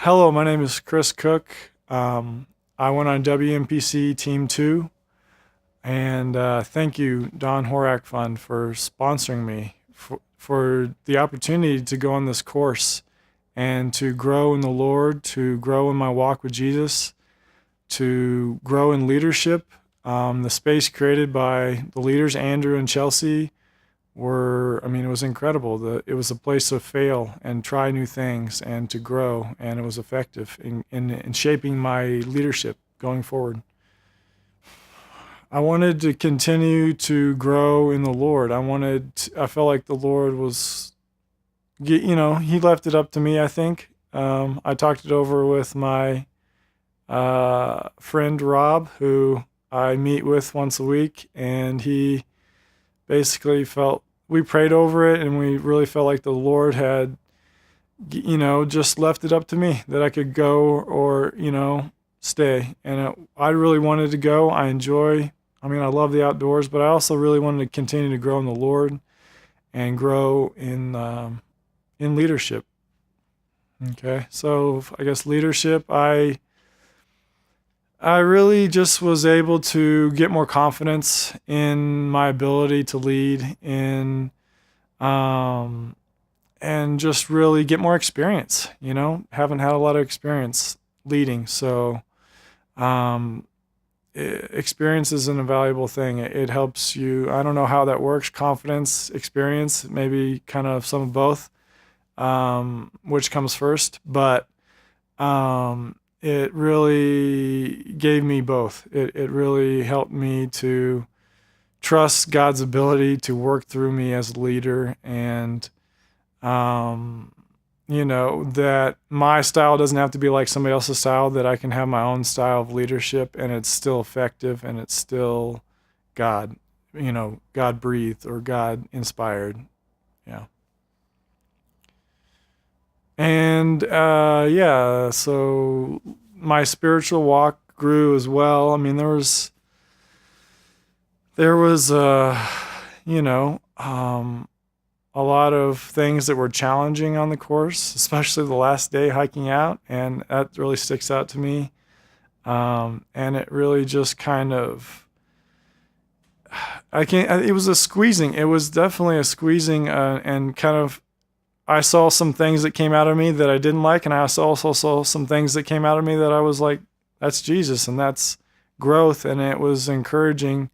Hello, my name is Chris Cook. I went on WMPC Team 2, and thank you, Don Horak Fund, for sponsoring me for the opportunity to go on this course and to grow in the Lord, to grow in my walk with Jesus, to grow in leadership. The space created by the leaders, Andrew and Chelsea, it was incredible. It was a place to fail and try new things and to grow, and it was effective in shaping my leadership going forward. I wanted to continue to grow in the Lord. I felt like the Lord was, He left it up to me, I think. I talked it over with my friend Rob, who I meet with once a week, and he basically we prayed over it, and we really felt like the Lord had, just left it up to me that I could go or, stay. And I really wanted to go. I love the outdoors, but I also really wanted to continue to grow in the Lord and grow in leadership. Okay. So I guess leadership, I really just was able to get more confidence in my ability to lead and just really get more experience, haven't had a lot of experience leading. So, experience is an invaluable thing. It helps you. I don't know how that works. Confidence, experience, maybe kind of some of both, which comes first, but, it really gave me both. It really helped me to trust God's ability to work through me as a leader, and that my style doesn't have to be like somebody else's style, that I can have my own style of leadership and it's still effective and it's still God, God breathed or God inspired. Yeah. And so my spiritual walk grew as well. I mean, there was a lot of things that were challenging on the course, especially the last day hiking out, and that really sticks out to me. And it really just kind of, it was a squeezing. It was definitely a squeezing, and kind of, I saw some things that came out of me that I didn't like, and I also saw some things that came out of me that I was like, that's Jesus and that's growth. And it was encouraging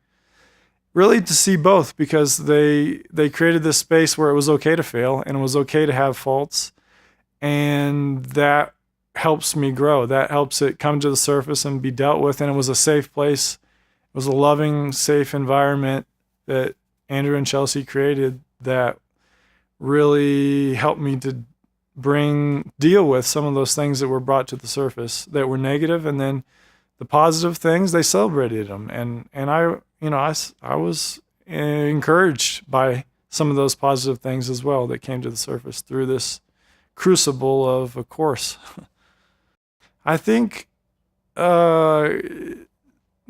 really to see both, because they created this space where it was okay to fail and it was okay to have faults, and that helps me grow. That helps it come to the surface and be dealt with. And it was a safe place. It was a loving, safe environment that Andrew and Chelsea created that really helped me to deal with some of those things that were brought to the surface that were negative, and then the positive things, they celebrated them. And I was encouraged by some of those positive things as well that came to the surface through this crucible of a course. I think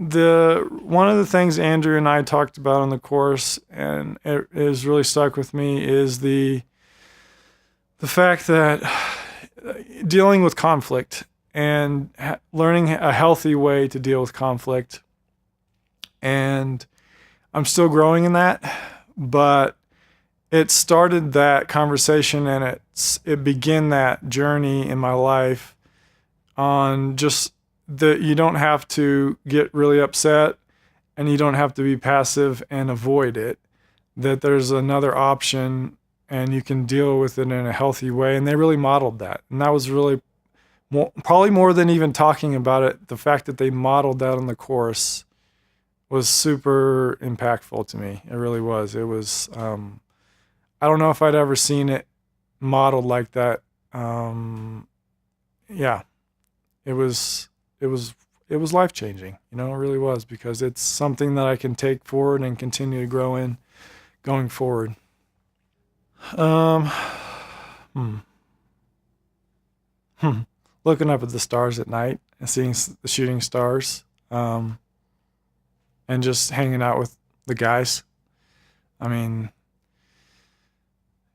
one of the things Andrew and I talked about on the course, and it has really stuck with me, is the fact that dealing with conflict and learning a healthy way to deal with conflict. And I'm still growing in that, but it started that conversation, and it began that journey in my life on just that you don't have to get really upset and you don't have to be passive and avoid it, that there's another option and you can deal with it in a healthy way. And they really modeled that. And that was really probably more than even talking about it. The fact that they modeled that on the course was super impactful to me. It really was. It was, I don't know if I'd ever seen it modeled like that. Yeah, it was life-changing, it really was, because it's something that I can take forward and continue to grow in going forward. Looking up at the stars at night and seeing the shooting stars, and just hanging out with the guys. I mean,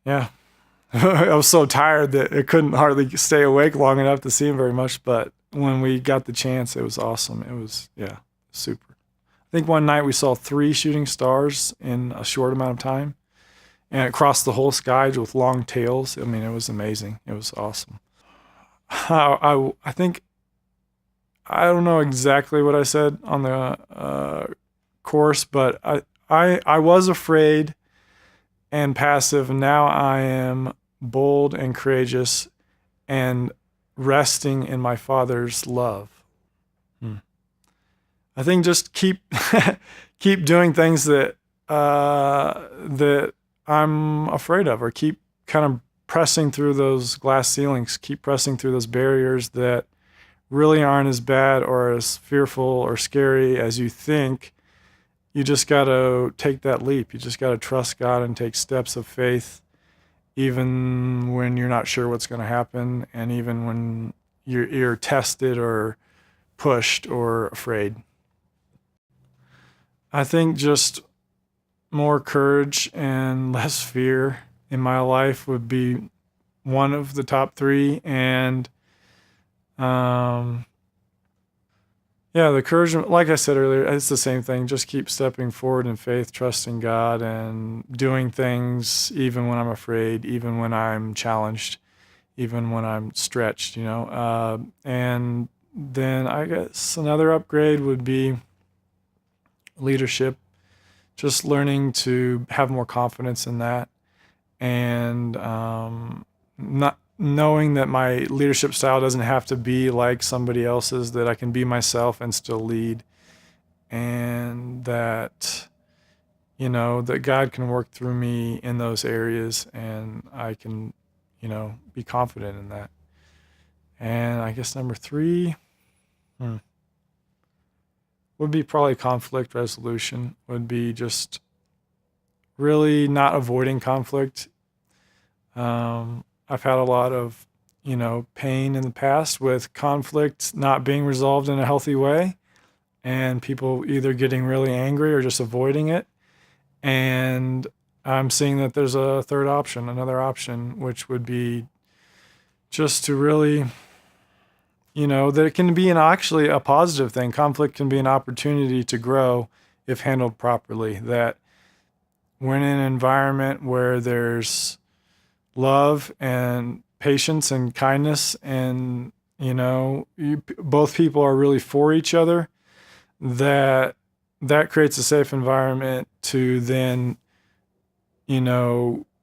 yeah, I was so tired that I couldn't hardly stay awake long enough to see him very much. But when we got the chance, it was awesome. It was, yeah, super. I think one night we saw 3 shooting stars in a short amount of time, and it crossed the whole sky with long tails. I mean, it was amazing. It was awesome. I think, I don't know exactly what I said on the course, but I was afraid and passive, and now I am bold and courageous and resting in my Father's love. I think just keep keep doing things that that I'm afraid of, or keep kind of pressing through those glass ceilings, keep pressing through those barriers that really aren't as bad or as fearful or scary as you think. You just got to take that leap. You just got to trust God and take steps of faith, even when you're not sure what's going to happen, and even when you're tested or pushed or afraid. I think just more courage and less fear in my life would be one of the top 3. And yeah, the courage, like I said earlier, it's the same thing. Just keep stepping forward in faith, trusting God, and doing things even when I'm afraid, even when I'm challenged, even when I'm stretched, and then I guess another upgrade would be leadership, just learning to have more confidence in that, and not knowing that my leadership style doesn't have to be like somebody else's, that I can be myself and still lead, and that, that God can work through me in those areas, and I can, be confident in that. And I guess number 3 would be probably conflict resolution, would be just really not avoiding conflict. I've had a lot of, pain in the past with conflict not being resolved in a healthy way, and people either getting really angry or just avoiding it. And I'm seeing that there's a third option, another option, which would be just to really, that it can be actually a positive thing. Conflict can be an opportunity to grow if handled properly. That when in an environment where there's love and patience and kindness, and both people are really for each other, that creates a safe environment to then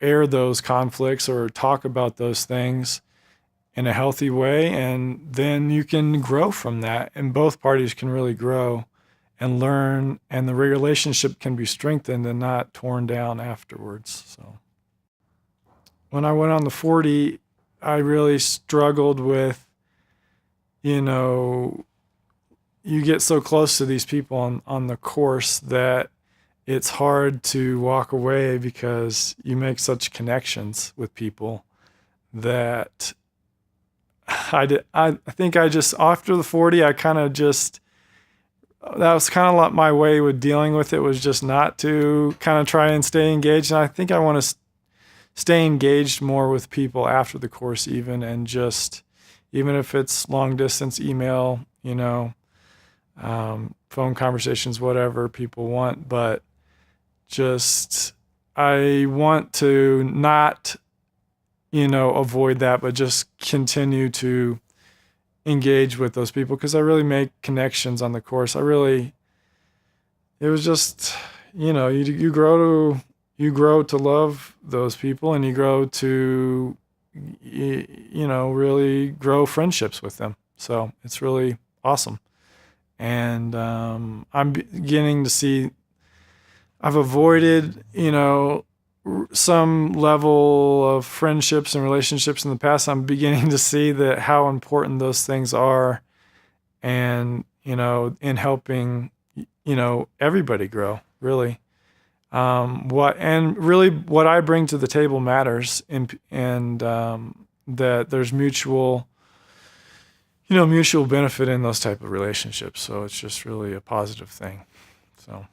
air those conflicts or talk about those things in a healthy way, and then you can grow from that, and both parties can really grow and learn, and the relationship can be strengthened and not torn down afterwards. So when I went on the 40, I really struggled with, you get so close to these people on the course that it's hard to walk away, because you make such connections with people that I think I just, after the 40, I kind of just, that was kind of like my way with dealing with it, was just not to kind of try and stay engaged. And I think I want to stay engaged more with people after the course, and just, even if it's long distance email, phone conversations, whatever people want, but just, I want to not, avoid that, but just continue to engage with those people, because I really make connections on the course. It was just, you grow to love those people, and you grow to, really grow friendships with them. So it's really awesome. And I'm beginning to see, I've avoided, some level of friendships and relationships in the past. I'm beginning to see that how important those things are, and, in helping, everybody grow, really. What I bring to the table matters, and that there's mutual benefit in those type of relationships. So it's just really a positive thing. So,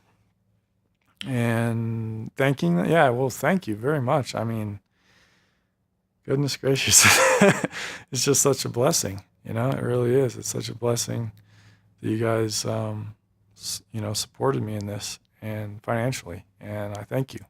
and thank you very much. I mean, Goodness gracious. It's just such a blessing. You know, it really is. It's such a blessing that you guys, supported me in this and financially. And I thank you.